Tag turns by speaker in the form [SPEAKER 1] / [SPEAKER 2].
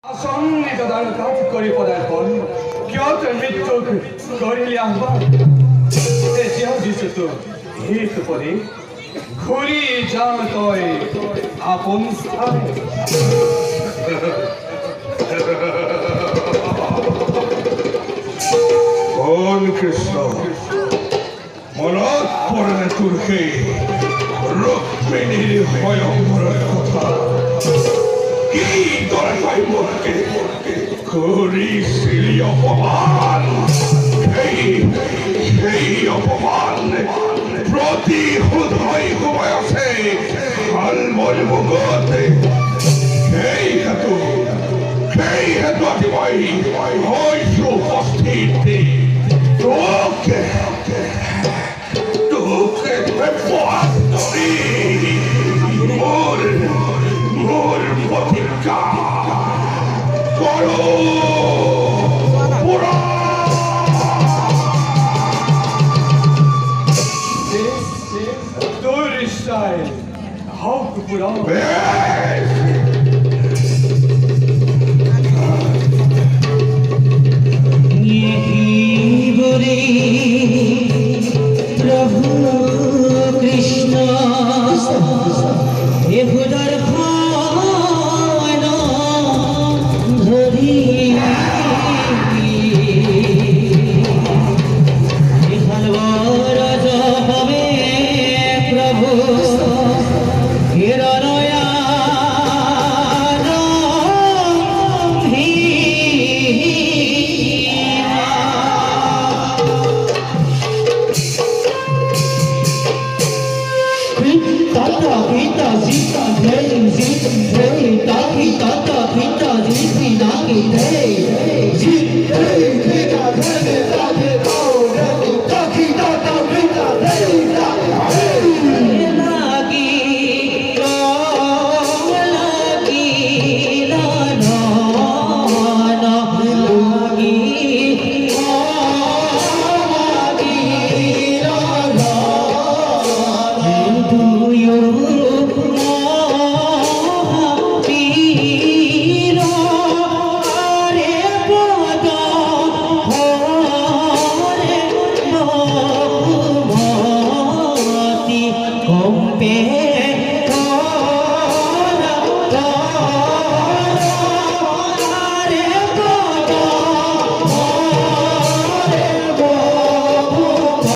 [SPEAKER 1] আসন্নিত দান কাজ করি পদার্পণ কিয়ত মৃত্যু করিলে আহ্বান এতিয়াও দিছো তো হেতু পদে ঘূৰি যা তই আপন স্থান
[SPEAKER 2] কোন কৃষ্ণ মনত পৰে তোৰ সেই ৰুক্মিণীৰ ভয়ংকৰ কথা কি তই মোকে কৰিছিলি অপমান সেই অপমান প্ৰতিশোধ হৈ সোমাই আছে শালমল মুগতে সেই হেতু আজি মই হৈছো উপস্থিত তোকে পোৱাত ধৰি মোৰ প্ৰতিজ্ঞা কৰো
[SPEAKER 1] তোৰ ইচ্ছাই হওক পুৰাণ
[SPEAKER 3] Be